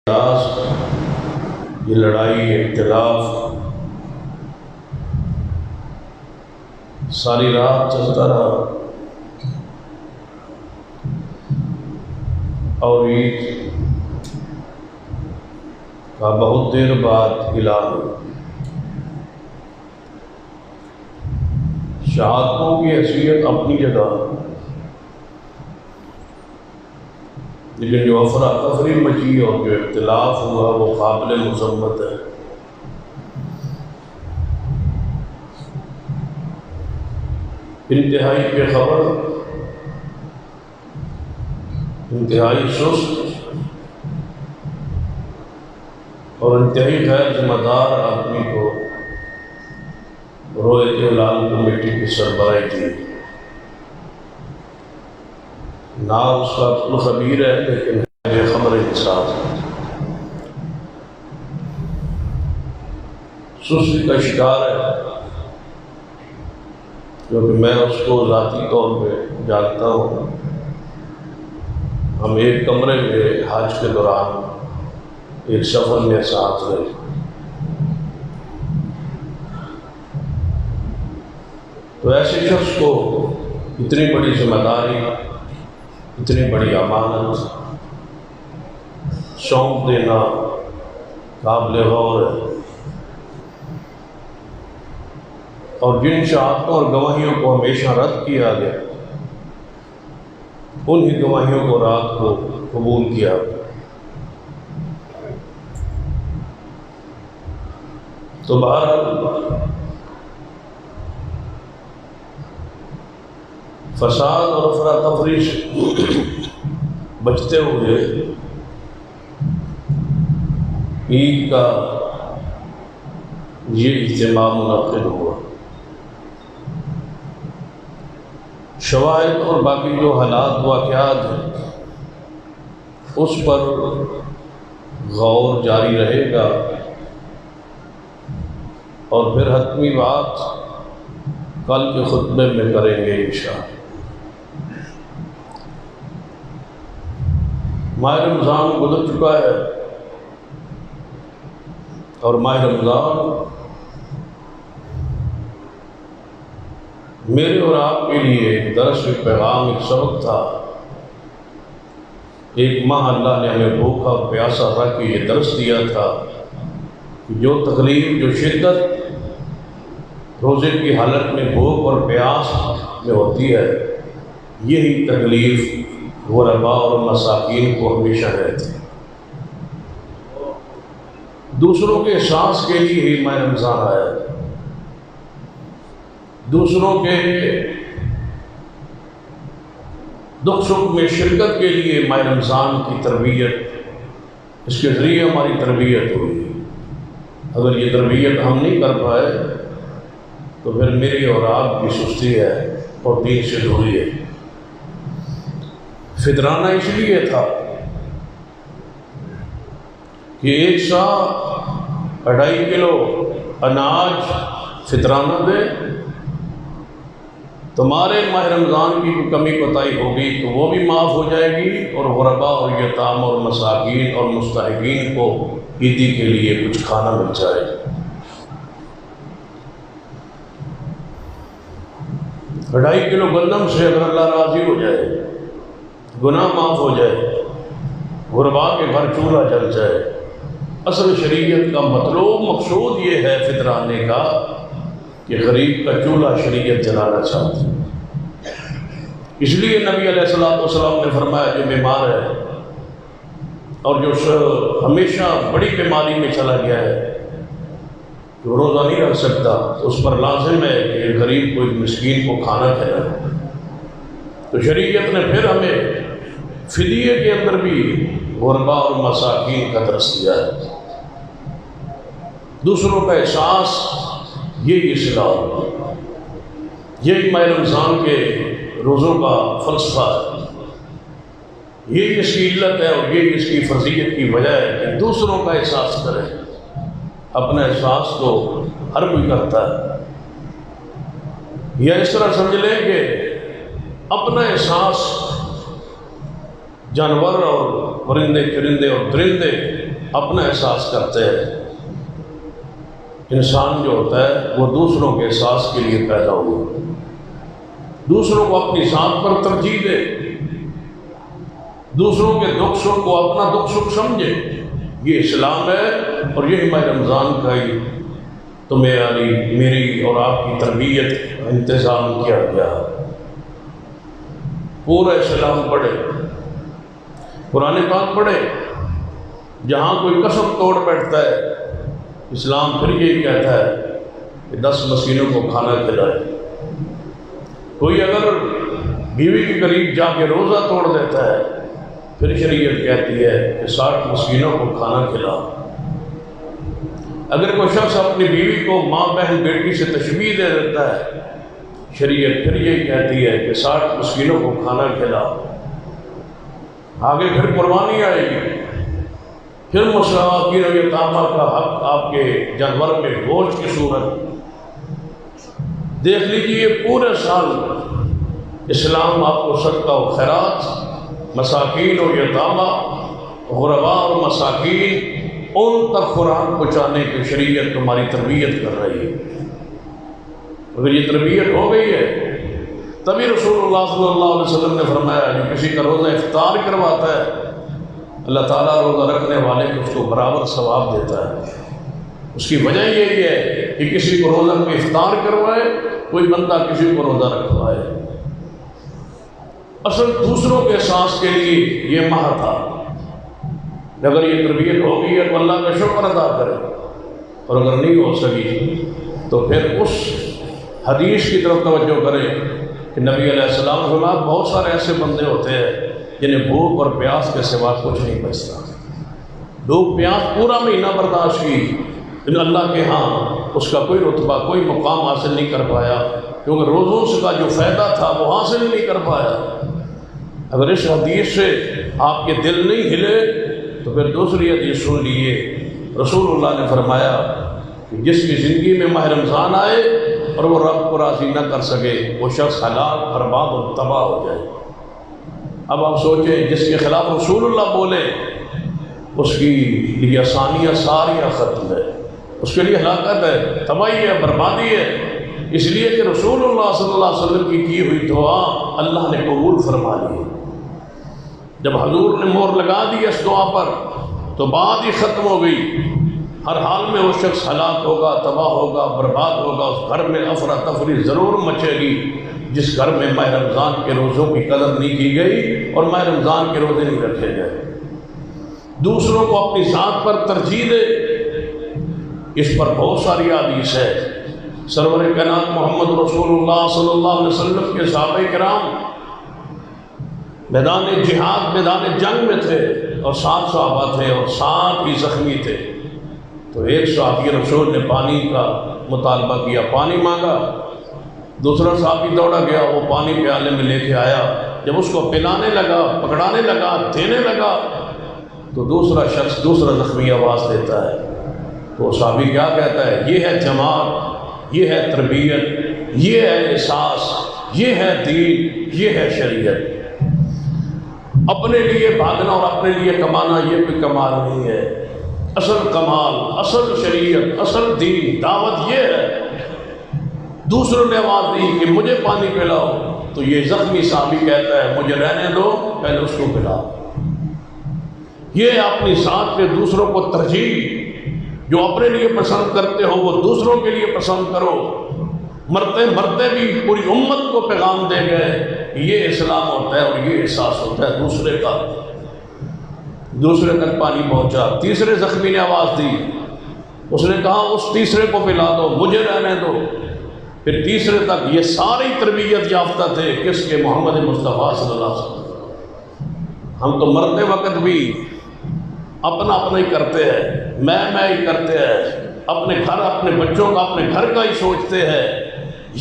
یہ لڑائی اختلاف ساری رات چلتا رہا اور عید کا بہت دیر بعد اعلان ہوا۔ شہادتوں کی حیثیت اپنی جگہ، لیکن جو افراتفری مچی اور جو اختلاف ہوا وہ قابل مذمت ہے۔ انتہائی بے خبر، انتہائی سست اور انتہائی غیر ذمہ دار آدمی کو رویت ہلال کمیٹی کی سربراہی دی۔ نہ اس کا خبیر ہے لیکن بے خبر انصاف، سستی کا شکار ہے، کیونکہ میں اس کو ذاتی طور پہ جانتا ہوں۔ ہم ایک کمرے میں حج کے دوران ایک سفر میں ساتھ رہے۔ تو ایسے شخص کو اتنی بڑی ذمہ داری، اتنی بڑی امانت سونپ دینا قابل غور ہے، اور جن شہادتوں اور گواہیوں کو ہمیشہ رد کیا گیا انہی گواہیوں کو رات کو قبول کیا۔ تو بہرحال فساد اور افراتفری سے بچتے ہوئے عید کا یہ اجتماع منعقد ہوا۔ شواہد اور باقی جو حالات واقعات ہیں اس پر غور جاری رہے گا، اور پھر حتمی بات کل کے خطبے میں کریں گے انشاءاللہ۔ ماہ رمضان گزر چکا ہے، اور ماہ رمضان میرے اور آپ کے لیے ایک درس، ایک پیغام، ایک سبق تھا۔ ایک ماہ اللہ نے ہمیں بھوکا پیاسا رکھ کے یہ درس دیا تھا کہ جو تکلیف، جو شدت روزے کی حالت میں بھوک اور پیاس میں ہوتی ہے، یہی تکلیف غرباء اور مساکین کو ہمیشہ رہتی ہے۔ دوسروں کے احساس کے لیے ہی ماہ رمضان آیا ہے، دوسروں کے دکھ سکھ میں شرکت کے لیے ماہ رمضان کی تربیت، اس کے ذریعے ہماری تربیت ہوئی۔ اگر یہ تربیت ہم نہیں کر پائے تو پھر میری اور آپ کی سستی ہے اور دین سے دوری ہے۔ فطرانہ اس لیے تھا کہ 1.5 کلو اناج فطرانہ دے، تمہارے ماہ رمضان کی کمی کوتاہی ہوگی تو وہ بھی معاف ہو جائے گی، اور غرباء اور یتام اور مساکین اور مستحقین کو عیدی کے لیے کچھ کھانا مل جائے۔ 2.5 کلو گندم سے اگر اللہ راضی ہو جائے، گناہ معاف ہو جائے، غرباء کے گھر چولہا جل جائے۔ اصل شریعت کا مطلوب مقصود یہ ہے فطرانے کا کہ غریب کا چولہا شریعت جلانا چاہتی ہے۔ اس لیے نبی علیہ السلام نے فرمایا جو بیمار ہے اور جو ہمیشہ بڑی بیماری میں چلا گیا ہے، جو روزہ نہیں رکھ سکتا، تو اس پر لازم ہے کہ ایک غریب کو، ایک مسکین کو کھانا کھلائے۔ تو شریعت نے پھر ہمیں فدیے کے اندر بھی غرباء اور مساکین کا درس دیا ہے۔ دوسروں کا احساس، یہی اصلاح، یہی ماہ رمضان کے روزوں کا فلسفہ ہے، یہی اس کی علت ہے اور یہی اس کی فرضیت کی وجہ ہے کہ دوسروں کا احساس کریں۔ اپنا احساس تو ہر کوئی کرتا ہے، یا اس طرح سمجھ لیں کہ اپنا احساس جانور اور پرندے چرندے اور درندے اپنا احساس کرتے ہیں۔ انسان جو ہوتا ہے وہ دوسروں کے احساس کے لیے پیدا ہوا، دوسروں کو اپنی ذات پر ترجیح دے، دوسروں کے دکھ سکھ کو اپنا دکھ سکھ سمجھے، یہ اسلام ہے۔ اور یہی ماہ رمضان کا ہی تمہیں میری اور آپ کی تربیت کا انتظام کیا گیا۔ پورا اسلام پڑھے، قرآن پاک پڑھے، جہاں کوئی قسم توڑ بیٹھتا ہے اسلام پھر یہی کہتا ہے کہ 10 مسکینوں کو کھانا کھلائے۔ کوئی اگر بیوی کے قریب جا کے روزہ توڑ دیتا ہے پھر شریعت کہتی ہے کہ 60 مسکینوں کو کھانا کھلا۔ اگر کوئی شخص اپنی بیوی کو ماں بہن بیٹی سے تشبیہ دے دیتا ہے شریعت پھر یہی کہتی ہے کہ 60 مسکینوں کو کھانا کھلا۔ آگے پھر قربانی آئے گی، پھر مساکین و یتامیٰ کا حق آپ کے جانور میں گوشت کی صورت۔ دیکھ لیجیے پورے سال اسلام آپ کو صدقہ و خیرات، مساکین و یتامیٰ، غرباء اور مساکین، ان تک قرآن پہنچانے کی شریعت تمہاری تربیت کر رہی ہے۔ اگر یہ تربیت ہو گئی ہے تبھی رسول اللہ صلی اللہ علیہ وسلم نے فرمایا جو کسی کا روزہ افطار کرواتا ہے اللہ تعالیٰ روزہ رکھنے والے کو اس کو برابر ثواب دیتا ہے۔ اس کی وجہ یہی ہے کہ کسی کو روزہ کو افطار کروائے، کوئی بندہ کسی کو روزہ رکھوائے۔ اصل دوسروں کے احساس کے لیے یہ ماہ تھا۔ اگر یہ تربیت ہو گئی ہے تو اللہ کا شکر ادا کرے، اور اگر نہیں ہو سکی تو پھر اس حدیث کی طرف توجہ کریں کہ نبی علیہ السلام نے فرمایا بہت سارے ایسے بندے ہوتے ہیں جنہیں بھوک اور پیاس کے سوا کچھ نہیں بچتا۔ بھوک پیاس پورا مہینہ برداشت کی لیکن اللہ کے ہاں اس کا کوئی رتبہ کوئی مقام حاصل نہیں کر پایا، کیونکہ روزوں سے کا جو فائدہ تھا وہ حاصل نہیں کر پایا۔ اگر اس حدیث سے آپ کے دل نہیں ہلے تو پھر دوسری حدیث سن لیجیے، رسول اللہ نے فرمایا کہ جس کی زندگی میں ماہ رمضان آئے اور وہ رب کو راضی نہ کر سکے وہ شخص ہلاک، برباد اور تباہ ہو جائے۔ اب آپ سوچیں جس کے خلاف رسول اللہ بولے اس کی لیے آسانیاں ساریاں ختم ہے، اس کے لیے ہلاکت ہے، تباہی ہے، بربادی ہے، اس لیے کہ رسول اللہ صلی اللہ علیہ وسلم کی ہوئی دعا اللہ نے قبول فرما لی۔ جب حضور نے مہر لگا دی اس دعا پر تو بات ہی ختم ہو گئی۔ ہر حال میں وہ شخص ہلاک ہوگا، تباہ ہوگا، برباد ہوگا۔ اس گھر میں افراتفری ضرور مچے گی جس گھر میں ماہ رمضان کے روزوں کی قدر نہیں کی گئی اور ماہ رمضان کے روزے نہیں رکھے گئے۔ دوسروں کو اپنی ذات پر ترجیح دے، اس پر بہت ساری حدیث ہے۔ سرور کائنات محمد رسول اللہ صلی اللہ علیہ وسلم کے صحابہ کرام میدان جہاد، میدان جنگ میں تھے اور 7 صحابہ تھے اور 7 ہی زخمی تھے۔ تو ایک صحابی رسول نے پانی کا مطالبہ کیا، پانی مانگا، دوسرا صحابی دوڑا گیا، وہ پانی پیالے میں لے کے آیا، جب اس کو پلانے لگا، پکڑانے لگا، دینے لگا تو دوسرا شخص دوسرا زخمی آواز دیتا ہے۔ تو صحابی کیا کہتا ہے؟ یہ ہے جماعت، یہ ہے تربیت، یہ ہے احساس، یہ ہے دین، یہ ہے شریعت۔ اپنے لیے بھاگنا اور اپنے لیے کمانا یہ کوئی کمال نہیں ہے۔ اصل کمال، اصل شریعت، اصل دین، دعوت یہ ہے۔ دوسروں نے آواز دی کہ مجھے پانی پلاؤ تو یہ زخمی صحابی کہتا ہے مجھے رہنے دو، پہلے اس کو پلاؤ۔ یہ اپنی ذات پہ دوسروں کو ترجیح، جو اپنے لیے پسند کرتے ہو وہ دوسروں کے لیے پسند کرو۔ مرتے مرتے بھی پوری امت کو پیغام دے گئے یہ اسلام ہوتا ہے اور یہ احساس ہوتا ہے دوسرے کا۔ دوسرے تک پانی پہنچا، تیسرے زخمی نے آواز دی، اس نے کہا اس تیسرے کو پلا دو، مجھے رہنے دو۔ پھر تیسرے تک یہ ساری تربیت یافتہ تھے کس کے؟ محمد مصطفیٰ صلی اللہ علیہ وسلم۔ ہم تو مرتے وقت بھی اپنا اپنا ہی کرتے ہیں، میں ہی کرتے ہیں، اپنے گھر، اپنے بچوں کا، اپنے گھر کا ہی سوچتے ہیں۔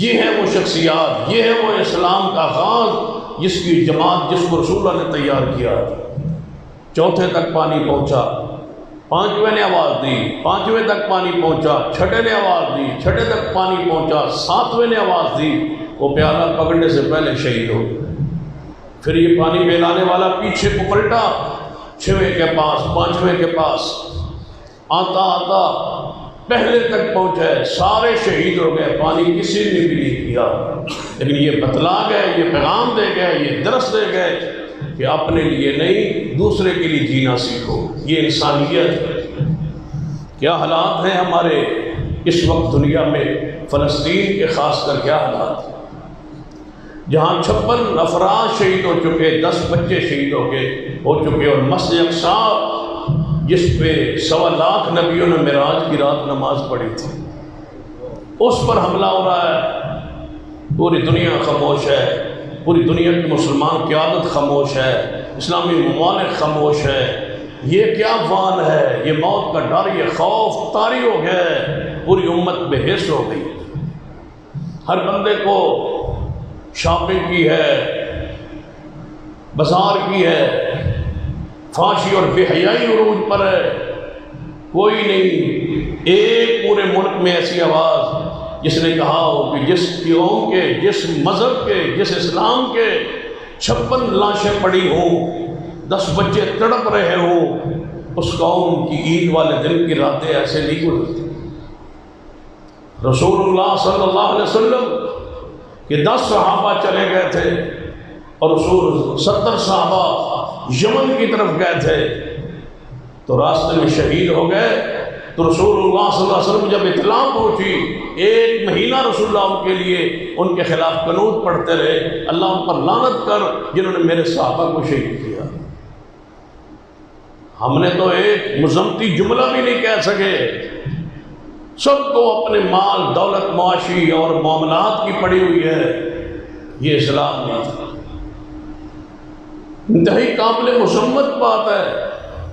یہ ہے وہ شخصیات، یہ ہے وہ اسلام کا آغاز جس کی جماعت، جس کو رسول اللہ نے تیار کیا۔ چوتھے تک پانی پہنچا، 5ویں نے آواز دی، 5ویں تک پانی پہنچا، 6ٹھے نے آواز دی، 6ٹھے تک پانی پہنچا، 7ویں نے آواز دی، وہ پیالہ پکڑنے سے پہلے شہید ہو۔ پھر یہ پانی پلانے والا پیچھے کو پلٹا، 6ویں کے پاس، 5ویں کے پاس، آتا آتا پہلے تک پہنچا ہے، سارے شہید ہو گئے، پانی کسی نے بھی نہیں کیا، لیکن یہ بتلا گئے، یہ پیغام دے گئے، یہ درس دے گئے کہ اپنے لیے نہیں دوسرے کے لیے جینا سیکھو، یہ انسانیت ہے۔ کیا حالات ہیں ہمارے اس وقت دنیا میں، فلسطین کے خاص کر کیا حالات ہیں، جہاں 56 افراد شہید ہو چکے، 10 بچے شہید ہو چکے، اور مسجد اقصی جس پہ 1.25 لاکھ نبیوں نے معراج کی رات نماز پڑھی تھی، اس پر حملہ ہو رہا ہے، پوری دنیا خاموش ہے، پوری دنیا کی مسلمان قیادت خاموش ہے، اسلامی ممالک خاموش ہے۔ یہ کیا وان ہے، یہ موت کا ڈر، یہ خوف طاری ہو گیا ہے، پوری امت بے حس ہو گئی، ہر بندے کو شاپنگ کی ہے، بازار کی ہے، فحاشی اور بے حیائی عروج پر ہے، کوئی نہیں ایک پورے ملک میں ایسی آواز جس نے کہا ہو کہ جس قوم کے، جس مذہب کے، جس اسلام کے 56 لاشیں پڑی ہوں، 10 بچے تڑپ رہے ہوں، اس قوم کی عید والے دن کی راتیں ایسے نہیں گزرتی۔ رسول اللہ صلی اللہ علیہ وسلم کہ 10 صحابہ چلے گئے تھے اور رسول 70 صحابہ یمن کی طرف گئے تھے، تو راستے میں شہید ہو گئے، تو رسول اللہ صلی اللہ علیہ وسلم جب اطلاع پہنچی، 1 مہینہ رسول اللہ ان کے لیے ان کے خلاف قنوت پڑھتے رہے، اللہ ان پر لعنت کر جنہوں نے میرے صحابہ کو شہید کیا۔ ہم نے تو ایک مذمتی جملہ بھی نہیں کہہ سکے، سب کو اپنے مال دولت معاشی اور معاملات کی پڑی ہوئی ہے، یہ اسلام نہیں تھا۔ انتہائی قابل مذمت بات ہے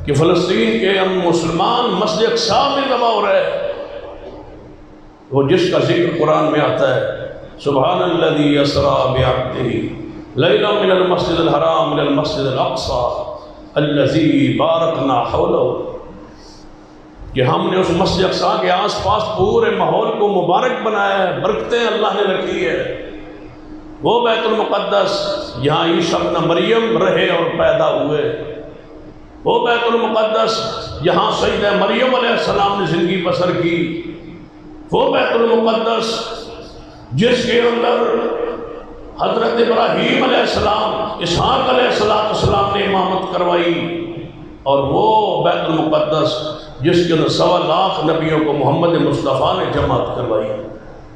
کہ فلسطین کے ہم مسلمان مسجد اقصی میں دبا ہو رہے، وہ جس کا ذکر قرآن میں آتا ہے، سبحان الذی اسریٰ بعبدہ لیلا من المسجد الحرام الى المسجد الاقصی الذی بارکنا حولہ، کہ ہم نے اس مسجد اقصی کے آس پاس پورے ماحول کو مبارک بنایا ہے، برکتیں اللہ نے رکھی ہے، وہ بیت المقدس جہاں عیسیٰ ابن مریم رہے اور پیدا ہوئے، وہ بیت المقدس جہاں سیدہ مریم علیہ السلام نے زندگی بسر کی، وہ بیت المقدس جس کے اندر حضرت ابراہیم علیہ السلام، اسحاق علیہ السلام نے امامت کروائی، اور وہ بیت المقدس جس کے اندر 1.25 لاکھ نبیوں کو محمد مصطفیٰ نے جماعت کروائی،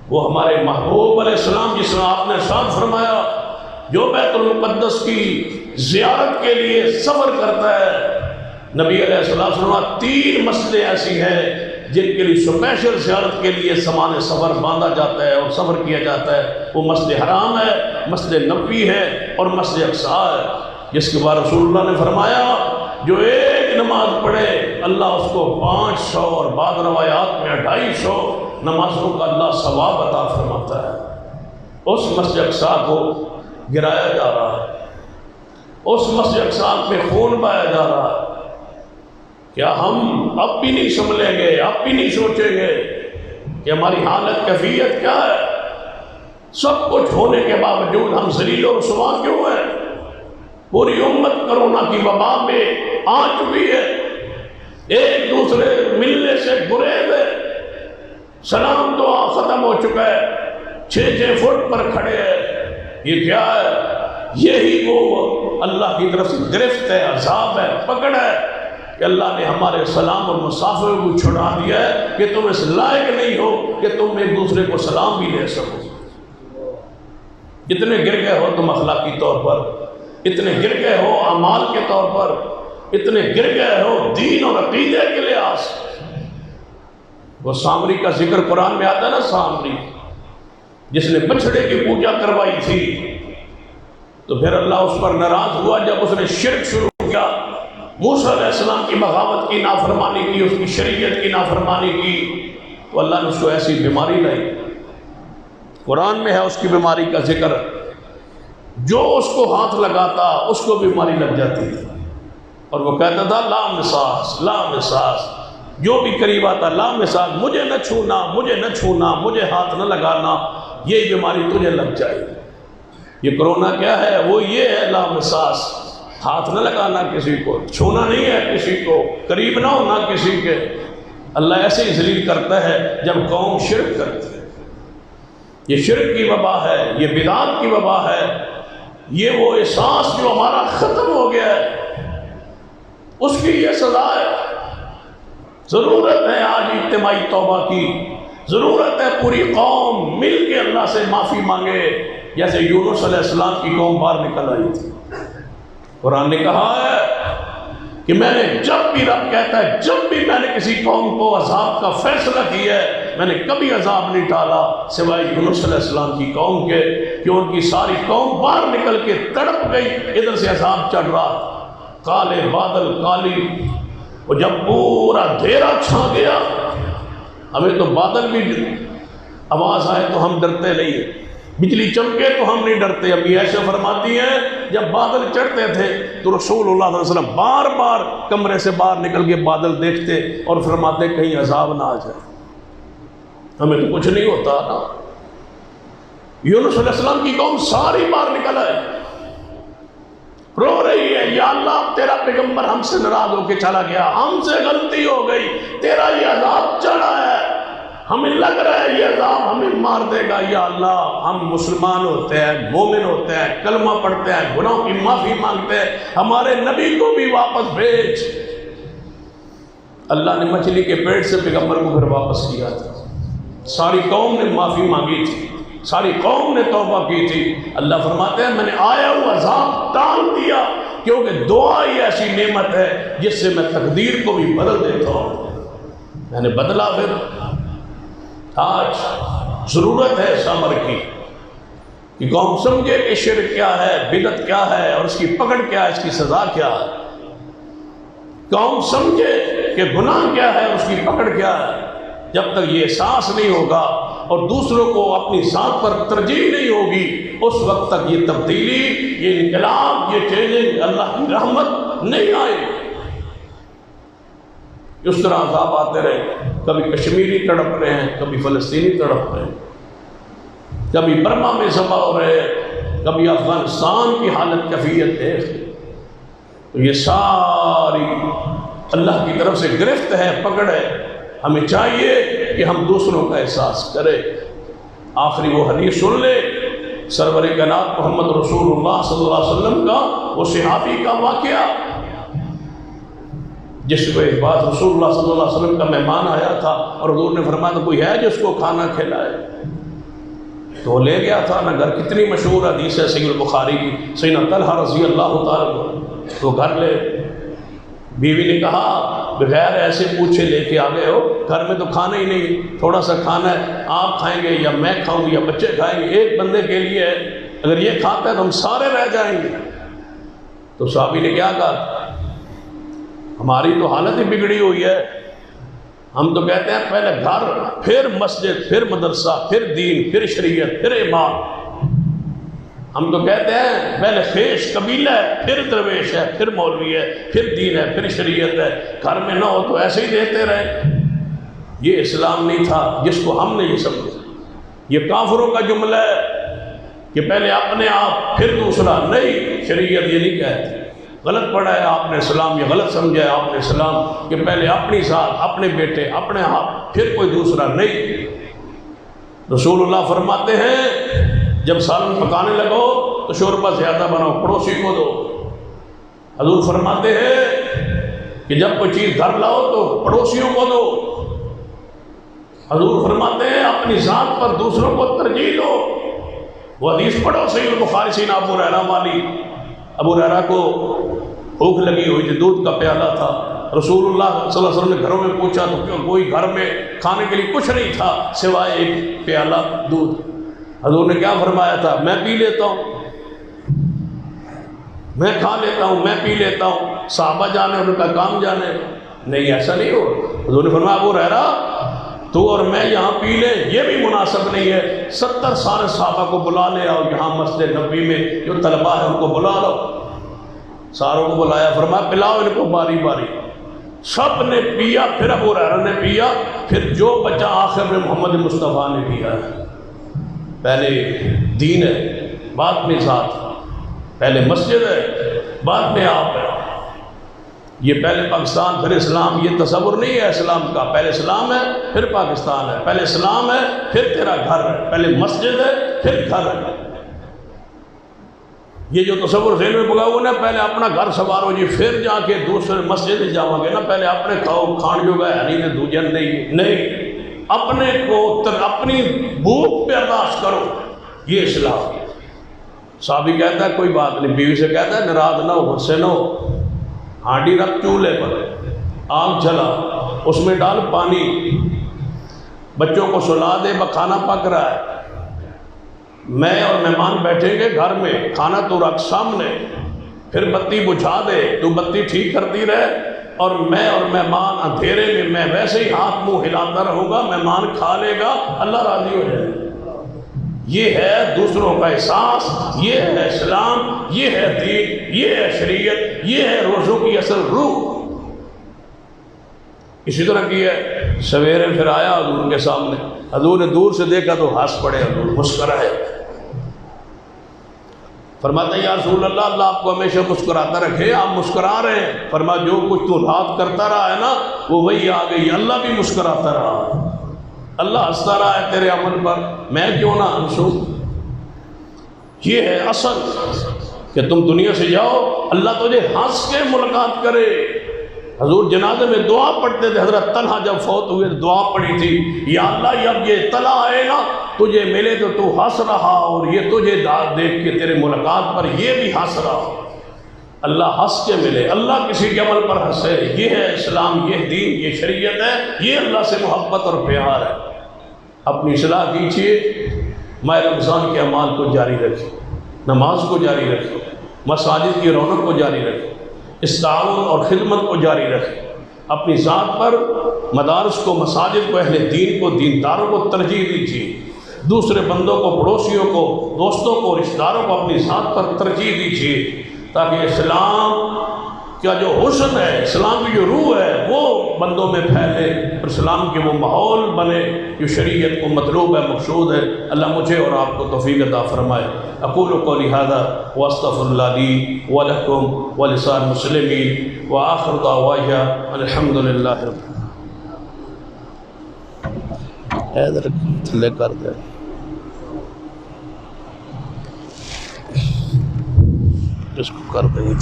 وہ ہمارے محبوب علیہ السلام جس میں آپ نے ارشاد فرمایا جو بیت المقدس کی زیارت کے لیے سفر کرتا ہے، نبی علیہ السلام 3 مسجدیں ایسی ہیں جن کے لیے اسپیشل زیارت کے لیے سامان سفر باندھا جاتا ہے اور سفر کیا جاتا ہے، وہ مسجد حرام ہے، مسجد نبوی ہے اور مسجد اقصی ہے، جس کے بعد رسول اللہ نے فرمایا جو ایک نماز پڑھے اللہ اس کو 500 اور بعض روایات میں 250 نمازوں کا اللہ ثواب عطا فرماتا ہے۔ اس مسجد اقصی کو گرایا جا رہا ہے، اس مسجد اقصی میں خون بہایا جا رہا ہے، کیا ہم اب بھی نہیں سنبھلیں گے، اب بھی نہیں سوچیں گے کہ ہماری حالت کیفیت کیا ہے؟ سب کچھ ہونے کے باوجود ہم ذلیل و رسوا کیوں ہیں؟ پوری امت کرونا کی وبا میں آ چکی ہے، ایک دوسرے ملنے سے گریز ہے، سلام دعا ختم ہو چکا ہے، 6 فٹ پر کھڑے ہیں، یہ کیا ہے؟ یہی وہ اللہ کی طرف سے گرفت ہے، عذاب ہے، پکڑ ہے کہ اللہ نے ہمارے سلام اور مسافر کو چھڑا دیا ہے کہ تم اس لائق نہیں ہو کہ تم ایک دوسرے کو سلام بھی دے سکو۔ اتنے گر گئے ہو تم اخلاقی طور پر، اتنے گر گئے ہو اعمال کے طور پر، اتنے گر گئے ہو دین اور عقیدے کے لحاظ۔ وہ سامری کا ذکر قرآن میں آتا ہے نا، سامری جس نے بچھڑے کی پوجا کروائی تھی، تو پھر اللہ اس پر ناراض ہوا جب اس نے شرک شروع کیا، موسیٰ علیہ السلام کی بغاوت کی نافرمانی کی، اس کی شریعت کی نافرمانی کی، تو اللہ نے اس کو ایسی بیماری لائی، قرآن میں ہے اس کی بیماری کا ذکر، جو اس کو ہاتھ لگاتا اس کو بیماری لگ جاتی تھی، اور وہ کہتا تھا لا مساس لا مساس، جو بھی قریب آتا لا مساس، مجھے نہ چھونا، مجھے نہ چھونا، مجھے ہاتھ نہ لگانا، یہ بیماری تجھے لگ جائے گی۔ یہ کرونا کیا ہے؟ وہ یہ ہے لا مساس، ہاتھ نہ لگانا کسی کو، چھونا نہیں ہے کسی کو، قریب نہ ہونا کسی کے، اللہ ایسے ہی ذلیل کرتا ہے جب قوم شرک کرتی ہے۔ یہ شرک کی وبا ہے، یہ بدعت کی وبا ہے، یہ وہ احساس جو ہمارا ختم ہو گیا ہے، اس کی یہ سزا ہے۔ ضرورت ہے آج اجتماعی توبہ کی، ضرورت ہے پوری قوم مل کے اللہ سے معافی مانگے، جیسے یونس علیہ السلام کی قوم باہر نکل آئی تھی۔ قرآن نے کہا ہے کہ میں نے جب بھی، رب کہتا ہے جب بھی میں نے کسی قوم کو عذاب کا فیصلہ کیا ہے، میں نے کبھی عذاب نہیں ڈالا سوائے یونس علیہ السلام کی قوم کے، کہ ان کی ساری قوم باہر نکل کے تڑپ گئی، ادھر سے عذاب چڑھ رہا، کالے بادل کالی، اور جب پورا اندھیرا چھا گیا، ہمیں تو بادل بھی آواز آئے تو ہم ڈرتے نہیں، بجلی چمکے تو ہم نہیں ڈرتے۔ امی عائشہ فرماتی ہیں جب بادل چڑھتے تھے تو رسول اللہ صلی اللہ علیہ وسلم بار بار کمرے سے باہر نکل کے بادل دیکھتے اور فرماتے کہیں عذاب نہ آ جائے، ہمیں تو کچھ نہیں ہوتا نا۔ یونس علیہ السلام کی قوم ساری باہر نکل آئے، رو رہی ہے یا اللہ تیرا پیغمبر ہم سے ناراض ہو کے چلا گیا، ہم سے غلطی ہو گئی، تیرا یہ عذاب چڑھا ہے، ہمیں لگ رہا ہے یہ عذاب ہمیں مار دے گا، یا اللہ ہم مسلمان ہوتے ہیں، مومن ہوتے ہیں، کلمہ پڑھتے ہیں، گناہوں کی معافی مانگتے ہیں، ہمارے نبی کو بھی واپس بھیج۔ اللہ نے مچھلی کے پیٹ سے پیغمبر کو پھر واپس کیا تھا، ساری قوم نے معافی مانگی تھی، ساری قوم نے توبہ کی تھی۔ اللہ فرماتے ہیں میں نے آیا ہوا عذاب ٹال دیا، کیونکہ دعا ہی ایسی نعمت ہے جس سے میں تقدیر کو بھی بدل دیتا ہوں، میں نے بدلا۔ پھر آج ضرورت ہے صبر کی کہ قوم سمجھے کہ شرک کیا ہے، بدعت کیا ہے، اور اس کی پکڑ کیا ہے، اس کی سزا کیا ہے۔ قوم سمجھے کہ گناہ کیا ہے، اس کی پکڑ کیا ہے۔ جب تک یہ احساس نہیں ہوگا اور دوسروں کو اپنی ذات پر ترجیح نہیں ہوگی، اس وقت تک یہ تبدیلی، یہ انقلاب، یہ چینج، اللہ کی رحمت نہیں آئے۔ اس طرح عذاب آتے رہے، کبھی کشمیری تڑپ رہے ہیں، کبھی فلسطینی تڑپ رہے ہیں، کبھی برما میں ذبح ہو رہے ہیں، کبھی افغانستان کی حالت کیفیت ہے۔ تو یہ ساری اللہ کی طرف سے گرفت ہے، پکڑ ہے۔ ہمیں چاہیے کہ ہم دوسروں کا احساس کریں۔ آخری وہ حدیث سن لے، سرور کائنات محمد رسول اللہ صلی اللہ علیہ وسلم کا وہ صحابی کا واقعہ، جس کو ایک بات رسول اللہ صلی اللہ علیہ وسلم کا مہمان آیا تھا اور حضور نے فرمایا کوئی ہے جس کو کھانا کھلائے، تو وہ لے گیا تھا نا گھر۔ کتنی مشہور حدیث ہے صحیح البخاری کی، سیدنا طلحہ رضی اللہ تعالیٰ عنہ تو گھر لے، بیوی نے کہا بغیر ایسے پوچھے لے کے آ گئے ہو، گھر میں تو کھانا ہی نہیں، تھوڑا سا کھانا ہے، آپ کھائیں گے یا میں کھاؤں یا بچے کھائیں گے، ایک بندے کے لیے ہے، اگر یہ کھاتا ہے تو ہم سارے رہ جائیں گے۔ تو صحابی نے کیا کہا ہماری تو حالت ہی بگڑی ہوئی ہے، ہم تو کہتے ہیں پہلے گھر، پھر مسجد، پھر مدرسہ، پھر دین، پھر شریعت، پھر ایمان۔ ہم تو کہتے ہیں پہلے خیش قبیلہ ہے، پھر درویش ہے، پھر مولوی ہے، پھر دین ہے، پھر شریعت ہے، گھر میں نہ ہو تو ایسے ہی دیتے رہے۔ یہ اسلام نہیں تھا جس کو ہم نے یہ سمجھا، یہ کافروں کا جملہ ہے کہ پہلے اپنے آپ پھر دوسرا۔ نہیں، شریعت یہ نہیں کہتی، غلط پڑھا ہے آپ نے اسلام، یہ غلط سمجھا ہے آپ نے اسلام کہ پہلے اپنی ذات، اپنے بیٹے، اپنے آپ، پھر کوئی دوسرا نہیں۔ رسول اللہ فرماتے ہیں جب سالن پکانے لگو تو شوربہ زیادہ بناؤ، پڑوسی کو دو۔ حضور فرماتے ہیں کہ جب کوئی چیز گھر لاؤ تو پڑوسیوں کو دو۔ حضور فرماتے ہیں اپنی ذات پر دوسروں کو ترجیح دو۔ وہ حدیث پڑھو صحیح البخاری سے، ابو ہریرہ والی۔ ابو ہریرہ کو بھوک لگی ہوئی تھی، دودھ کا پیالہ تھا، رسول اللہ صلی اللہ علیہ وسلم نے گھروں میں پوچھا تو کوئی گھر میں کھانے کے لیے کچھ نہیں تھا سوائے ایک پیالہ دودھ۔ حضور نے کیا فرمایا تھا؟ میں پی لیتا ہوں، میں کھا لیتا ہوں، میں پی لیتا ہوں، صحابہ جانے ان کا کام جانے۔ نہیں، ایسا نہیں ہو۔ حضور نے فرمایا ابو ہریرہ تو اور میں یہاں پی لیں یہ بھی مناسب نہیں ہے، 70 سارے صحابہ کو بلا لے آؤ یہاں مسجد نبوی میں، جو طلباء ہیں ان کو بلا لو۔ ساروں کو بلایا، فرمایا پلاؤ ان کو باری باری۔ سب نے پیا، پھر ابو ہریرہ نے پیا، پھر جو بچا آخر میں محمد مصطفیٰ نے پیا۔ پہلے دین ہے، بعد میں ذات، پہلے مسجد ہے، بعد میں آپ ہے۔ یہ پہلے پاکستان پھر اسلام، یہ تصور نہیں ہے اسلام کا، پہلے اسلام ہے پھر پاکستان ہے، پہلے اسلام ہے پھر تیرا گھر ہے، پہلے مسجد ہے پھر گھر ہے۔ یہ جو تصور ذہن میں پگا ہوا نا، پہلے اپنا گھر سنوارو جی پھر جا کے دوسرے مسجد جاؤ گے نا، پہلے اپنے کھاؤ کھان جو گئے نہیں تو دوجن نہیں، اپنے کو اپنی بھوک برداشت کرو، یہ اسلام۔ صحابی کہتا ہے کوئی بات نہیں، بیوی سے کہتا ہے ناراض نہ ہو، غصے نہ ہو، ہانڈی رکھ چولہے پر، آگ جلا، اس میں ڈال پانی، بچوں کو سلا دے، کھانا پک رہا ہے، میں اور مہمان بیٹھیں گے گھر میں، کھانا تو رکھ سامنے، پھر بتی بجھا دے، تو بتی ٹھیک کرتی رہے، اور میں اور مہمان اندھیرے میں ویسے ہی ہاتھ منہ ہلاتا رہوں گا، مہمان کھا لے گا، اللہ راضی ہو جائے۔ یہ ہے دوسروں کا احساس، یہ ہے اسلام، یہ ہے دین، یہ ہے شریعت، یہ ہے روزوں کی اصل روح۔ اسی طرح کی ہے، سویرے پھر آیا حضور کے سامنے، حضور نے دور سے دیکھا تو ہنس پڑے، حضور مسکرائے، فرماتے ہیں یا رسول اللہ، اللہ آپ کو ہمیشہ مسکراتا رکھے، آپ مسکرا رہے ہیں۔ فرما جو کچھ تو رات کرتا رہا ہے نا وہ وہی آ گئی، اللہ بھی مسکراتا رہا، اللہ ہنستا رہا ہے تیرے عمل پر، میں کیوں نہ ہنسوں؟ یہ ہے اصل کہ تم دنیا سے جاؤ، اللہ تجھے ہنس کے ملاقات کرے۔ حضور جنازے میں دعا پڑھتے تھے، حضرت طلحہ جب فوت ہوئے دعا پڑھی تھی، یا اللہ جب یہ اطلاع آئے نا تجھے ملے تو ہنس رہا، اور یہ تجھے دیکھ کے تیرے ملاقات پر یہ بھی ہنس رہا، اللہ ہنس کے ملے، اللہ کسی کے عمل پر ہنسے، یہ ہے اسلام، یہ دین، یہ شریعت ہے، یہ اللہ سے محبت اور پیار ہے۔ اپنی اصلاح کیجیے، ماہ رمضان کے اعمال کو جاری رکھیں، نماز کو جاری رکھیں، مساجد کی رونق کو جاری رکھیں، اس تعاون اور خدمت کو جاری رکھیں، اپنی ذات پر مدارس کو، مساجد کو، اہل دین کو، دینداروں کو ترجیح دیجیے، دوسرے بندوں کو، پڑوسیوں کو، دوستوں کو، رشتہ داروں کو اپنی ذات پر ترجیح دیجیے، تاکہ اسلام کا جو حسن ہے، اسلام کی جو روح ہے وہ بندوں میں پھیلے، اور اسلام کے وہ ماحول بنے جو شریعت کو مطلوب ہے، مقصود ہے۔ اللہ مجھے اور آپ کو توفیق عطا فرمائے۔ اقول قولی ھذا واستغفر اللہ لی ولکم ولسائر المسلمین وآخر دعوانا الحمد للہ رب ادھر تھلے کر دے۔ اس کو کر دیں گے۔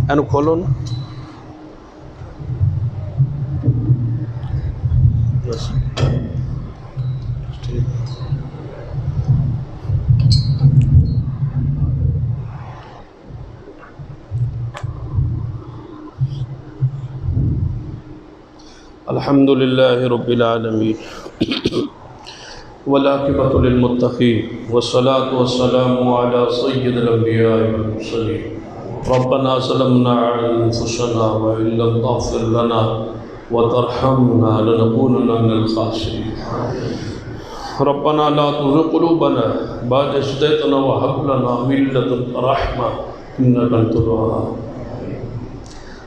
اینو کھولو نا، بس ٹھیک۔ الحمد للہ رب العالمین والعاقبۃ للمتقین والصلاة والسلام علی سید الانبیاء والمرسلین۔ ربنا ظلمنا انفسنا وان لم تغفر لنا وترحمنا لنكونن من الخاسرین۔ ربنا لا تزغ قلوبنا بعد إذ هديتنا وهب لنا من لدنك رحمة إنك أنت الوهاب۔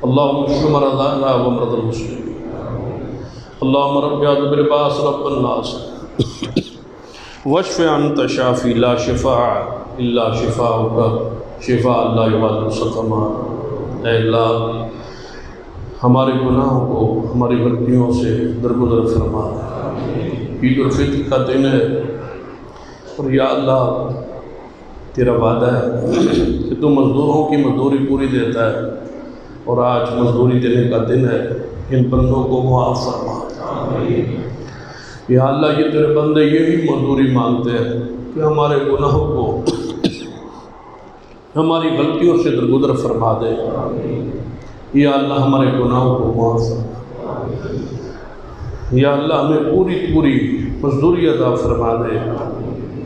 اللهم اشف مرضانا ومرضى المسلمين، اللهم رب اعوذ بالباس رب الناس واشف انت شافی لا شفاء الا شفاءک شفاء لا یغادر سقما۔ اے اللہ ہمارے گناہوں کو، ہماری غلطیوں سے درگزر فرما۔ عید الفطر کا دن ہے، اور یا اللہ تیرا وعدہ ہے کہ تو مزدوروں کی مزدوری پوری دیتا ہے، اور آج مزدوری دینے کا دن ہے، ان بندوں کو معاف فرما۔ یا اللہ یہ تیرے بندے یہی مزدوری مانگتے ہیں کہ ہمارے گناہوں کو، ہماری غلطیوں سے درگزر فرما دے۔ یا اللہ ہمارے گناہوں کو معاف فرما۔ یا اللہ ہمیں پوری مزدوری عطا فرما دے۔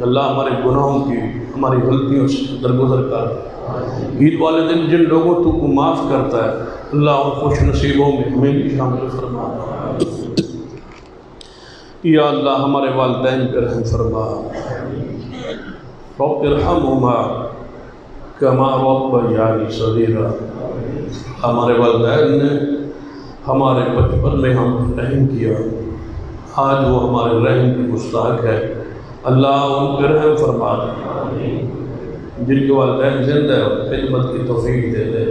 اللہ ہمارے گناہوں کی، ہماری غلطیوں سے درگزر کر۔ عید والے دن جن لوگوں کو معاف کرتا ہے اللہ ان خوش نصیبوں میں ہمیں بھی شامل فرما۔ یا اللہ ہمارے والدین پہ رحم فرما۔ رب ارحمہما کما ربیانی صغیرا۔ ہمارے والدین نے ہمارے بچپن میں ہم رحم کیا، آج وہ ہمارے رحم کی مستحق ہے، اللہ ان پہ رحم فرما دے۔ جن کے والدین زندہ ہیں خدمت کی توفیق دے دے،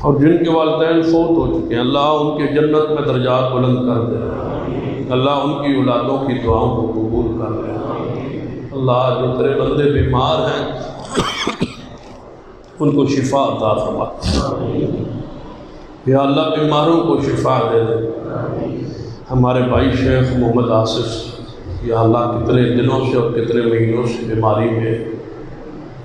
اور جن کے والدین فوت ہو چکے ہیں اللہ ان کے جنت میں درجات بلند کر دے، اللہ ان کی اولادوں کی دعاؤں کو قبول کر دے۔ اللہ جو تیرے بندے بیمار ہیں ان کو شفا عطا فرما، یا اللہ بیماروں کو شفا دے دے۔ ہمارے بھائی شیخ محمد آصف یا اللہ کتنے دنوں سے اور کتنے مہینوں سے بیماری میں،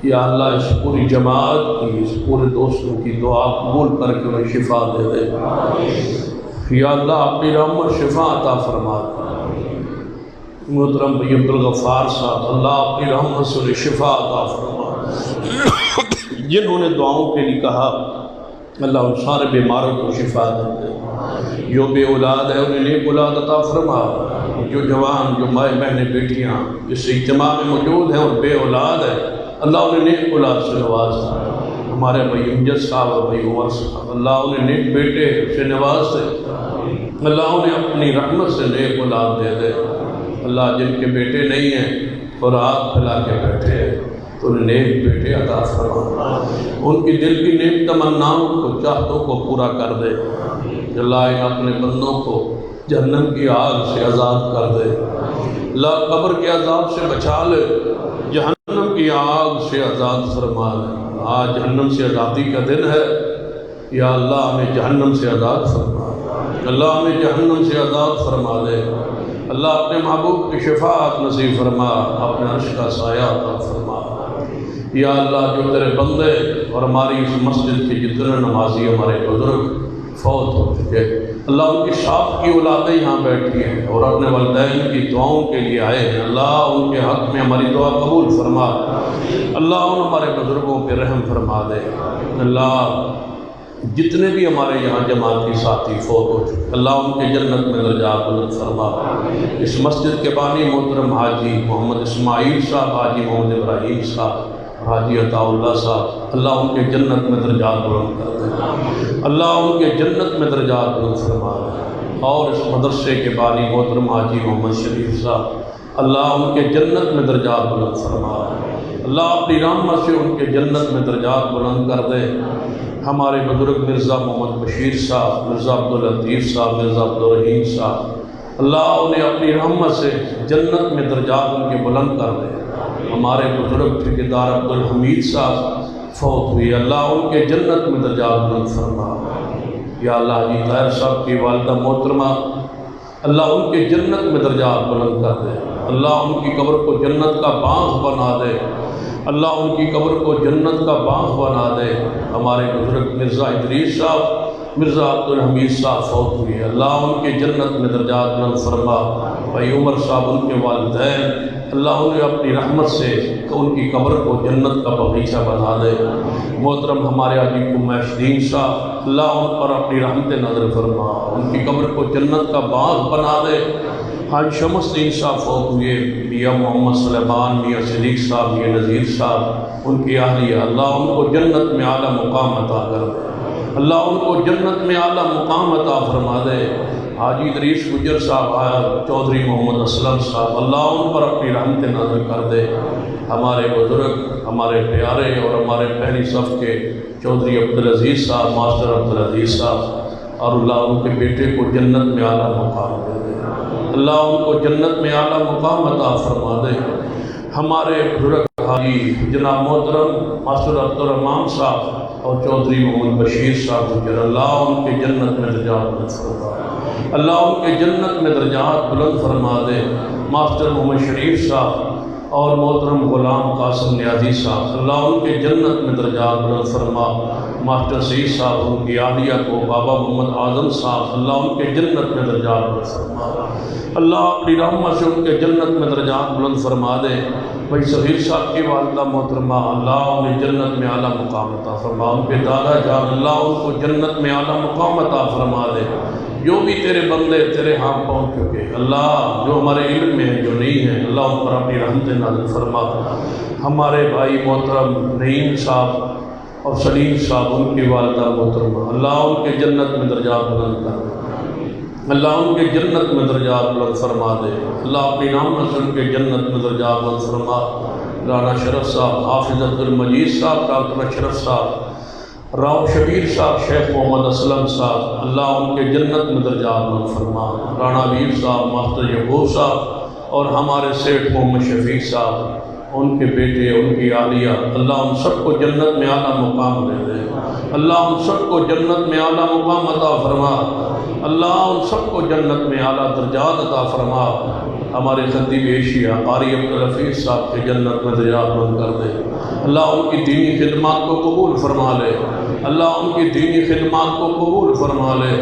یا اللہ اس پوری جماعت کی، اس پورے دوستوں کی دعا قبول کر کے انہیں شفا دے دے، یا اللہ اپنی رحمت شفا عطا فرما دے۔ محترم بھائی عبدالغفار صاحب اللہ اپنی رحمت سے انہیں شفا عطا فرما، جنہوں نے دعاؤں کے لیے کہا اللہ ان سارے بیماروں کو شفا دے دے۔ جو بے اولاد ہے انہیں نیک اولاد عطا فرما، جو جوان جو مائیں بہنیں بیٹیاں اس اجتماع میں موجود ہیں اور بے اولاد ہیں اللہ انہیں نیک اولاد سے نواز دے۔ ہمارے بھائی امجد صاحب اور بھائی عمر صاحب اللہ انہیں نیک بیٹے سے نواز دے، اللہ انہیں اپنی رحمت سے نیک اولاد دے دے۔ اللہ جن کے بیٹے نہیں ہیں اور ہاتھ پھیلا کے بیٹھے ہیں تو انہیں نیک بیٹے عطا فرما، ان کی دل کی نیک تمناؤں کو چاہتوں کو پورا کر دے۔ اللہ ان اپنے بندوں کو جہنم کی آگ سے آزاد کر دے، اللہ قبر کے عذاب سے بچا لے، جہنم کی آگ سے آزاد فرما لے۔ آج جہنم سے آزادی کا دن ہے، یا اللہ ہمیں جہنم سے آزاد فرما، اللہ ہمیں جہنم سے آزاد فرما دے۔ اللہ اپنے محبوب کی شفاعت نصیب فرما، اپنے عرش کا سایہ عطا فرما۔ یا اللہ جو تیرے بندے اور ہماری اس مسجد کے جتنے نمازی ہمارے بزرگ فوت ہو چکے، اللہ ان کی شاپ کی اولادیں یہاں بیٹھی ہیں اور اپنے والدین کی دعاؤں کے لیے آئے ہیں، اللہ ان کے حق میں ہماری دعا قبول فرما، اللہ ان ہمارے بزرگوں پہ رحم فرما دے۔ اللہ جتنے بھی ہمارے یہاں جماعتی ساتھی فوت ہو چکے اللہ ان کے جنت میں درجات بلند فرما۔ اس مسجد کے بانی محترم حاجی محمد اسماعیل صاحب، حاجی محمد ابراہیم صاحب، حاجی عطا اللہ صاحب اللہ ان کے جنت میں درجات بلند کر دے، اللہ ان کے جنت میں درجات بلند فرما دے۔ اور اس مدرسے کے بانی محترم حاجی محمد شریف صاحب اللہ ان کے جنت میں درجات بلند فرما، اللہ اپنی رحمت سے ان کے جنت میں درجات بلند کر دے۔ ہمارے بزرگ مرزا محمد بشیر صاحب، مرزا عبداللطیف صاحب، مرزا عبدالرحیم صاحب اللہ انہیں اپنی رحمت سے جنت میں درجات ان کے بلند کر دے۔ ہمارے بزرگ ٹھیکیدار عبدالحمید صاحب فوت ہوئی اللہ ان کے جنت میں درجات بلند فرما۔ یا اللہ حاجی طاہر صاحب کی والدہ محترمہ اللہ ان کے جنت میں درجات بلند کر دے، اللہ ان کی قبر کو جنت کا باغ بنا دے، اللہ ان کی قبر کو جنت کا باغ بنا دے۔ ہمارے بزرگ مرزا ادریس صاحب، مرزا عبدالحمید صاحب فوت ہوئی اللہ ان کے جنت میں درجات بلند فرما۔ بھائی عمر صاحب ان کے والدین اللہ انہیں اپنی رحمت سے ان کی قبر کو جنت کا باغیچہ بنا دے۔ محترم ہمارے حاجی قمیش الدین صاحب اللہ ان پر اپنی رحمت نظر فرما، ان کی قبر کو جنت کا باغ بنا دے۔ حاجی شمس الدین صاحب فوت ہوئے، میاں محمد سلیمان، میاں صدیق صاحب، میاں نذیر صاحب ان کی اہلیہ اللہ ان کو جنت میں اعلیٰ مقام عطا کر دے، اللہ ان کو جنت میں اعلیٰ مقام عطا فرما دے۔ حاجی ادریس گجر صاحب، چودھری محمد اسلم صاحب اللہ ان پر اپنی رحمت نظر کر دے۔ ہمارے بزرگ، ہمارے پیارے اور ہمارے پہلی صف کے چودھری عبدالعزیز صاحب، ماسٹر عبدالعزیز صاحب اور اللہ ان کے بیٹے کو جنت میں اعلیٰ مقام دے دے، اللہ ان کو جنت میں اعلیٰ مقام عطا فرما دے۔ ہمارے بزرگ حاجی جناب محترم ماسٹر عبدالرحمان صاحب اور چودھری محمد بشیر صاحب اللہ ان کے جنت میں درجات بلند فرما، اللہ ان کے جنت میں درجات بلند فرما دے۔ ماسٹر محمد شریف صاحب اور محترم غلام قاسم نیازی صاحب اللہ ان کے جنت میں درجات بلند فرما۔ ماسٹر سعید صاحب ان کی اہلیہ کو، بابا محمد اعظم صاحب اللہ ان کے جنت میں درجات بلند فرما، اللہ اپنی رحمت سے ان کے جنت میں درجات بلند فرما دے۔ بھائی صغیر صاحب کی والدہ محترمہ اللہ انہیں جنت میں اعلیٰ مقام عطا فرما، ان کے دادا جان اللہ ان کو جنت میں اعلیٰ مقام عطا فرما دے۔ جو بھی تیرے بندے تیرے ہاں پہنچ چکے اللہ، جو ہمارے علم میں ہیں جو نہیں ہیں اللہ ان پر اپنی رحمت نازل فرما۔ ہمارے بھائی محترم نعیم صاحب اور سلیم صاحب، ان کی والدہ محترمہ، اللہ ان کے جنت میں درجات بلند کر دے، اللہ ان کے جنت میں درجات بلند فرما دے، اللہ اپنی رحمت سے ان کے جنت میں درجات بلند فرما۔ رانا شرف صاحب، حافظ عبد المجید صاحب، ڈاکٹر اشرف صاحب، راؤ شبیر صاحب، شیخ محمد اسلم صاحب، اللہ ان کے جنت میں درجات بلند فرما۔ رانا ویر صاحب، ماسٹر یعقوب صاحب اور ہمارے سیٹھ محمد شفیق صاحب، ان کے بیٹے، ان کی عالیہ، اللہ ان سب کو جنت میں اعلیٰ مقام دے دے، اللہ ان سب کو جنت میں اعلیٰ مقام عطا فرما، اللہ ان سب کو جنت میں اعلیٰ درجات عطا فرما۔ ہمارے خطیب ایشیا قاری عبدالحفیظ صاحب کے جنت میں درجات بلند کر دے، اللہ ان کی دینی خدمات کو قبول فرما لے، اللہ ان کی دینی خدمات کو قبول فرما لے،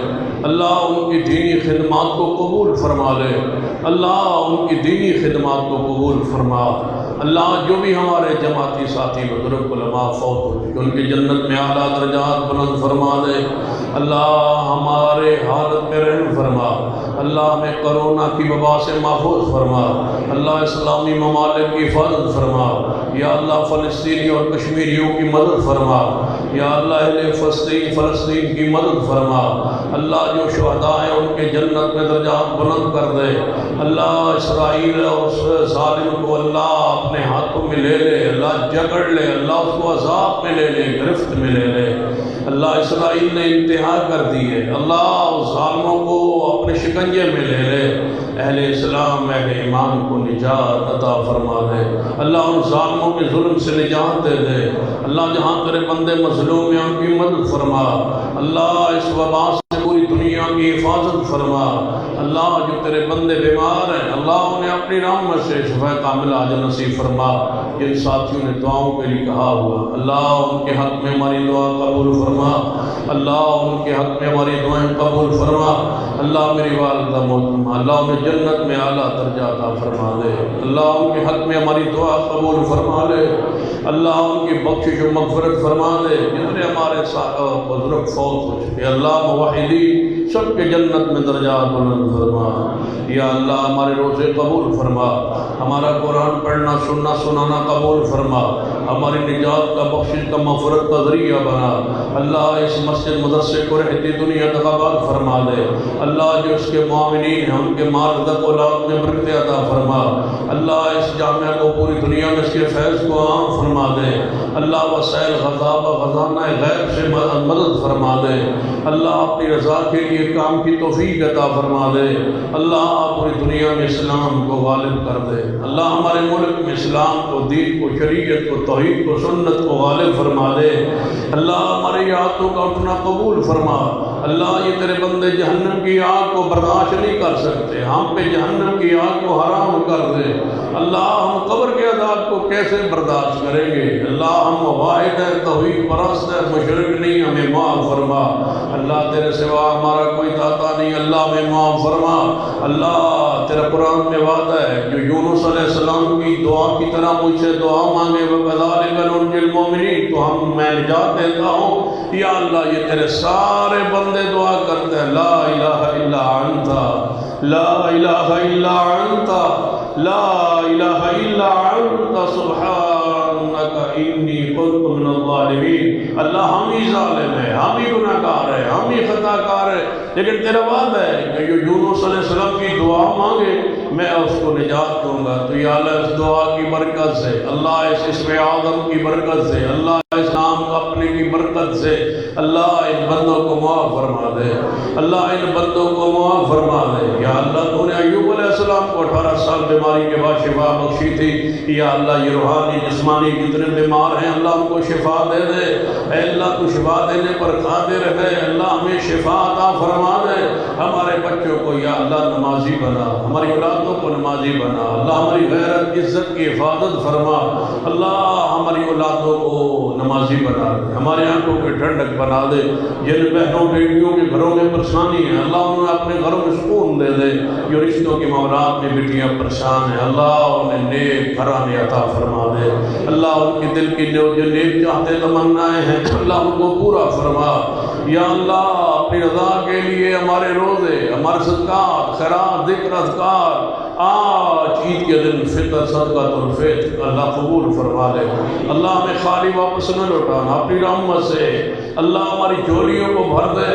اللہ ان کی دینی خدمات کو قبول فرما لے، اللہ ان کی دینی خدمات کو قبول فرما۔ اللہ جو بھی ہمارے جماعتی ساتھی بزرگ علماء فوت ہو چکے ان کی جنت میں اعلیٰ درجات بلند فرما دے، اللہ ہمارے حالت میں رحم فرما، اللہ ہمیں کرونا کی وبا سے محفوظ فرما، اللہ اسلامی ممالک کی حفاظت فرما، یا اللہ فلسطینی اور کشمیریوں کی مدد فرما، یا اللہ اہل فلسطین کی مدد فرما، اللہ جو شہداء ہیں ان کے جنت میں درجات بلند کر دے، اللہ اسرائیل اور اس ظالم کو اللہ اپنے ہاتھوں میں لے لے، اللہ جکڑ لے، اللہ اس کو عذاب میں لے لے، گرفت میں لے لے، اللہ اسرائیل نے انتہا کر دی ہے، اللہ اس ظالموں کو اپنے شکنجے میں لے لے، اہل اسلام اہل ایمان کو نجات عطا فرما دے، اللہ ان ظالموں کے ظلم سے نجات دے دے، اللہ جہاں تیرے بندے مظلوم ہیں ان کی مدد فرما، اللہ اس وبا سے پوری دنیا کی حفاظت فرما، اللہ جو تیرے بندے بیمار ہیں اللہ انہیں اپنی رحمت سے شفا کامل عاجل نصیب فرما۔ جن ساتھیوں نے دعاؤں کے لیے کہا ہوا اللہ ان کے حق میں ہماری دعا قبول فرما، اللہ ان کے حق میں ہماری دعائیں قبول فرما، اللہ میری والدہ محترمہ اللہ انہیں جنت میں اعلیٰ درجہ عطا فرما دے، اللہ ان کے حق میں ہماری دعا قبول فرما لے، اللہ ان کی بخشش و مغفرت فرما دے، جتنے ہمارے بزرگ فوت ہو چکے اللہ موحدین سب کے جنت میں درجات بلند فرما، یا اللہ ہمارے روزے قبول فرما، ہمارا قرآن پڑھنا سننا سنانا قبول فرما، ہماری نجات کا بخشش کا مغفرت کا ذریعہ بنا، اللہ اس مسجد مدرسے کو رہتی دنیا تک آباد فرما دے، اللہ جو اس کے معاونین ہیں ان کے مال رزق اولاد میں برکت عطا فرما، اللہ اس جامعہ کو پوری دنیا میں اس کے فیض کو عام فرما دے، اللہ وسائل خزانہ غیب سے مدد فرما دے، اللہ اپنی رضا کے لیے کام کی توفیق عطا فرما دے، اللہ پوری دنیا میں اسلام کو غالب کر دے، اللہ ہمارے ملک میں اسلام کو دین کو شریعت کو توحید کو سنت کو غالب فرما دے، اللہ ہمارے ہاتھوں کا اٹھنا قبول فرما، اللہ یہ تیرے بندے جہنم کی آگ کو برداشت نہیں کر سکتے، ہم پہ جہنم کی آگ کو حرام کر دے، اللہ ہم قبر کے عذاب کو کیسے برداشت کریں گے، اللہ ہم واحد ہے توحید پرست ہے مشرک نہیں، ہمیں معاف فرما، اللہ تیرے سوا ہمارا کوئی داتا نہیں، اللہ ہمیں معاف فرما، اللہ تیرا قرآن میں وعدہ ہے جو یونس علیہ السلام کی دعا کی طرح مجھ سے دعا مانگے وَكَذَلِكَ نُنْجِي الْمُؤْمِنِينَ تو ہم میں نجات دیتا ہوں، یا اللہ یہ تیرے سارے بندے دعا کرتے ہیں لا الہ الا انت لا الہ الا انت لا الہ الا انت سبحانک انی کنت من الظالمین، اللہ ہم ہی ظالم ہیں، ہم ہی گناہ گار ہیں، ہم ہی خطا کار ہیں، لیکن تیرا وعدہ ہے کہ جو یونس علیہ السلام کی دعا مانگے میں اس کو نجات دوں گا، تو یا اللہ اس دعا کی برکت سے، اللہ اس اسم اعظم کی برکت سے، اللہ اس نام اپنے کی برکت سے اللہ ان بندوں کو معاف فرما دے، اللہ ان بندوں کو معاف فرما دے، یا اللہ تو نے ایوب علیہ السلام کو 18 سال بیماری کے بعد شفا بخشی تھی، یا اللہ یہ روحانی جسمانی جتنے بیمار ہیں اللہ ان کو شفا دے دے، اے اللہ تو شفا دینے پر قادر ہے، اللہ ہمیں شفا عطا فرما دے، ہمارے بچوں کو یا اللہ نمازی بنا، ہماری اولادوں کو نمازی بنا، اللہ ہماری غیرت عزت کی حفاظت فرما، اللہ ہماری اولادوں کو نمازی بنا دے، ہمارے آنکھوں کے ٹھنڈک بنا دے، جن بہنوں بیٹیوں کے گھروں میں پریشانی ہے اللہ انہیں اپنے گھروں میں سکون دے دے، جو رشتوں کی معاملات میں بیٹیاں پریشان ہیں اللہ انہیں نیک گھرانے عطا فرما دے، اللہ ان کے دل کی جو نیک چاہتے تمنائیں ہیں اللہ ان کو پورا فرما، یا اللہ اپنی رضا کے لیے ہمارے روزے، ہمارے صدقات، خیرات، ذکر، اذکار، آج عید کے دن فطر، صدقۃ الفطر اللہ قبول فرما لے۔ اللہ ہمیں خالی واپس نہ لوٹانا، اپنی رحمت سے اللہ ہماری جھولیوں کو بھر دے،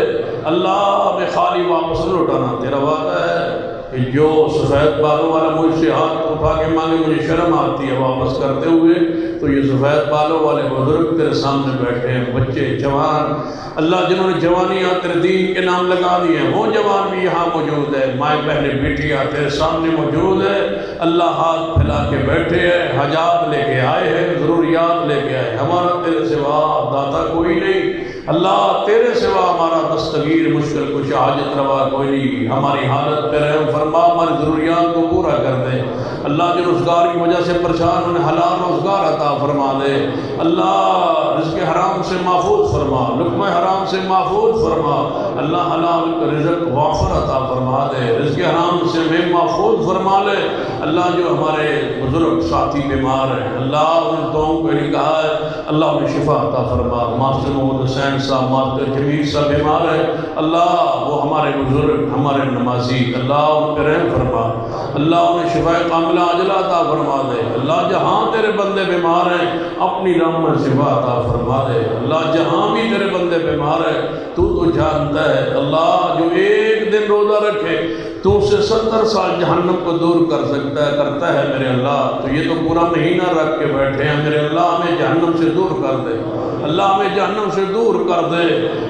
اللہ ہمیں خالی واپس نہ لوٹانا۔ تیرا وعدہ ہے کہ جو سفید بالوں والا مجھ سے ہاتھ اٹھا کے مانگے، مجھے شرم آتی ہے واپس کرتے ہوئے، تو یہ سفید بالوں والے بزرگ تیرے سامنے بیٹھے ہیں، بچے، جوان، اللہ جنہوں نے جوانیاں تیرے دین کے نام لگا دی ہیں، وہ جوان بھی یہاں موجود ہے، مائیں بہنیں بیٹیاں تیرے سامنے موجود ہے، اللہ ہاتھ پھیلا کے بیٹھے ہیں، حاجات لے کے آئے ہیں، ضروریات لے کے آئے، ہمارا تیرے سوا داتا کوئی نہیں، اللہ تیرے سوا ہمارا دستگیر مشکل کچھ حاجت روا کوئی نہیں، ہماری حالت پہ رحم فرما، ہماری ضروریات کو پورا کر دے، اللہ جو روزگار کی وجہ سے پریشان انہیں حلال روزگار عطا فرما دے، اللہ رزق حرام سے محفوظ فرما، لقمہ حرام سے محفوظ فرما، اللہ حلال کا رزق وافر عطا فرما دے، رزق حرام سے ہمیں محفوظ فرما لے، اللہ جو ہمارے بزرگ ساتھی بیمار ہیں، اللہ ان دعاؤں کو نہیں کہا ہے، اللہ انہیں شفا عطا فرما، ماسٹر محمد حسین صاحب، ماسٹر جمیل صاحب بیمار ہے، اللہ وہ ہمارے بزرگ، ہمارے نمازی، اللہ ان پہ رحم فرما، اللہ انہیں شفا کاملہ عاجلہ عطا فرما دے، اللہ جہاں تیرے بندے بیمار ہیں اپنی رحمت شفا عطا فرما دے، اللہ جہاں بھی تیرے بندے بیمار ہیں تو جانتا ہے، اللہ جو ایک دن روزہ رکھے تو اسے 70 سال جہنم کو دور کر سکتا ہے، کرتا ہے میرے اللہ، تو یہ تو پورا مہینہ رکھ کے بیٹھے ہیں، میرے اللہ ہمیں جہنم سے دور کر دے، اللہ ہمیں جہنم سے دور کر دے،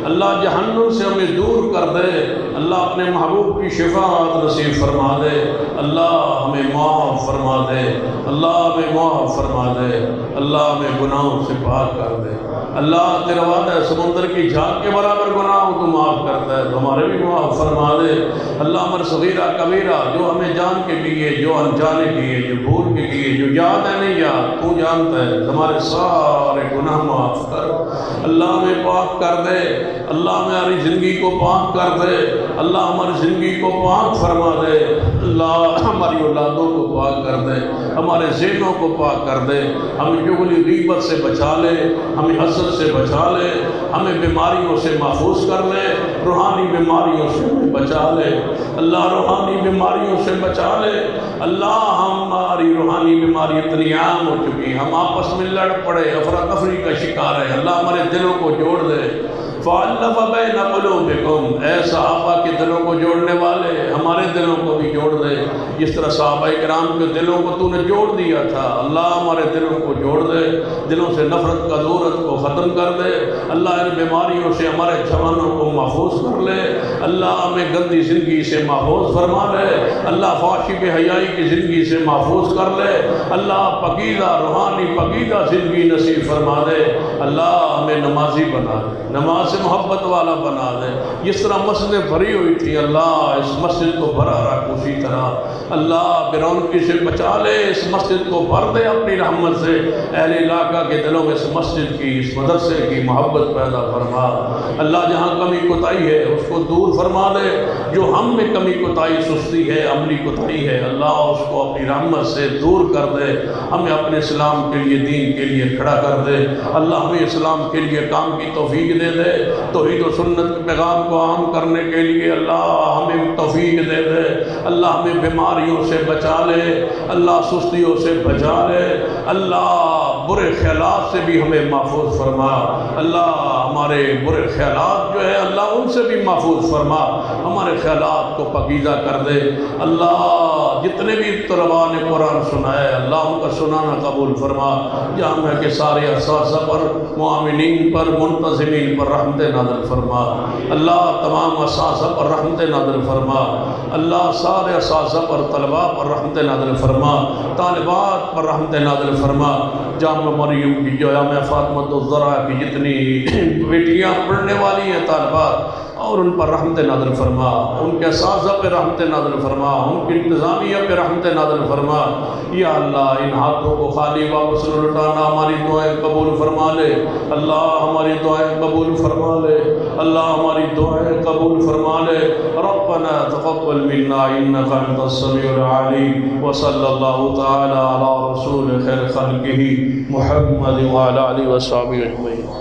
اللہ جہنم سے ہمیں دور کر دے، اللہ اپنے محبوب کی شفاعت نصیب فرما دے، اللہ ہمیں معاف فرما دے، اللہ ہمیں معاف فرما دے، اللہ ہمیں گناہوں سے پاک کر دے، اللہ تیرا وعدہ ہے سمندر کی جھاگ کے برابر گناہوں تو معاف کرتا ہے، تو ہمارے بھی معاف فرما دے، اللہ ہمارے صغیرہ کبیرہ جو ہمیں جان کے لیے، جو انجانے کیے، جو بھول کے کیے، جو یاد ہے نہیں یاد، تو جانتا ہے، ہمارے سارے گناہ معاف کر، اللہ ہمیں پاک کر دے، اللہ ہماری زندگی کو پاک کر دے، اللہ ہماری زندگی کو پاک فرما دے، اللہ ہماری اولادوں کو پاک کر دے، ہمارے ذہنوں کو پاک کر دے، ہمیں چغلی غیبت سے بچا لے، ہمیں حسد سے بچا لے، ہمیں بیماریوں سے محفوظ کر لے، روحانی بیماریوں سے بچا لے، اللہ روحانی بیماریوں سے بچا لے، اللہ ہماری روحانی بیماری اتنی عام ہو چکی، ہم آپس میں لڑ پڑے، افراتفری کا شکار ہے، اللہ ہمارے دلوں کو جوڑ دے، فَأَلَّفَ بَيْنَ قُلُوبِكُمْ، اے صحابہ کے دلوں کو جوڑنے والے ہمارے دلوں کو بھی جوڑ دے، جس طرح صحابہ کرام کے دلوں کو تو نے جوڑ دیا تھا، اللہ ہمارے دلوں کو جوڑ دے، دلوں سے نفرت کا دورت کو ختم کر دے، اللہ ان بیماریوں سے ہمارے جوانوں کو محفوظ کر لے، اللہ ہمیں گندی زندگی سے محفوظ فرما لے، اللہ فحاشی بے حیائی کی زندگی سے محفوظ کر لے، اللہ پاکیزہ روحانی پاکیزہ زندگی نصیب فرما دے، اللہ ہمیں نمازی بنا دے، نماز سے محبت والا بنا دے، جس طرح مسجدیں بھری ہوئی تھی اللہ اس مسجد کو بھرا رکھ، اسی طرح اللہ برونقی سے بچا لے، اس مسجد کو بھر دے اپنی رحمت سے، اہل علاقہ کے دلوں میں اس مسجد کی، اس مدرسے کی محبت پیدا فرما، اللہ جہاں کمی کوتاہی ہے اس کو دور فرما دے، جو ہم میں کمی کوتاہی سستی ہے، عملی کوتاہی ہے، اللہ اس کو اپنی رحمت سے دور کر دے، ہمیں اپنے اسلام کے لیے، دین کے لیے کھڑا کر دے، اللہ ہمیں اسلام کے لیے کام کی توفیق دے دے، توحید و سنت کے پیغام کو عام کرنے کے لیے اللہ ہمیں توفیق دے دے، اللہ ہمیں بیماریوں سے بچا لے، اللہ سستیوں سے بچا لے، اللہ برے خیالات سے بھی ہمیں محفوظ فرما، اللہ ہمارے برے خیالات جو ہے اللہ ان سے بھی محفوظ فرما، ہمارے خیالات کو پاکیزہ کر دے، اللہ جتنے بھی طلباء نے قرآن سنا ہے اللہ ان کا سنانا قبول فرما، جامعہ کے سارے اساتذہ پر، معاونین پر، منتظمین پر رحمت نازل فرما، اللہ تمام اساتذہ پر رحمت نازل فرما، اللہ سارے اساتذہ پر، طلباء پر رحمت نازل فرما، طالبات پر رحمت نازل فرما، جامعہ مریم کی، جامعہ فاطمۃ الزہرا کی جتنی بیٹیاں پڑھنے والی ہیں طالبات، اور ان پر رحمت نازل فرما، ان کے اساتذہ پہ رحمت نازل فرما، ان کی انتظامیہ پہ رحمت نازل فرما، یا اللہ ان ہاتھوں کو خالی واپس نہ لوٹانا، ہماری دعائیں قبول فرما لے، اللہ ہماری دعائیں قبول فرما لے، اللہ ہماری دعائیں قبول فرما لے، ربنا تقبل منا انک انت السمیع العلیم، وصلی اللہ تعالی علی رسول خیر خلقہ محمد وعلی آلہ وصحبہ اجمعین۔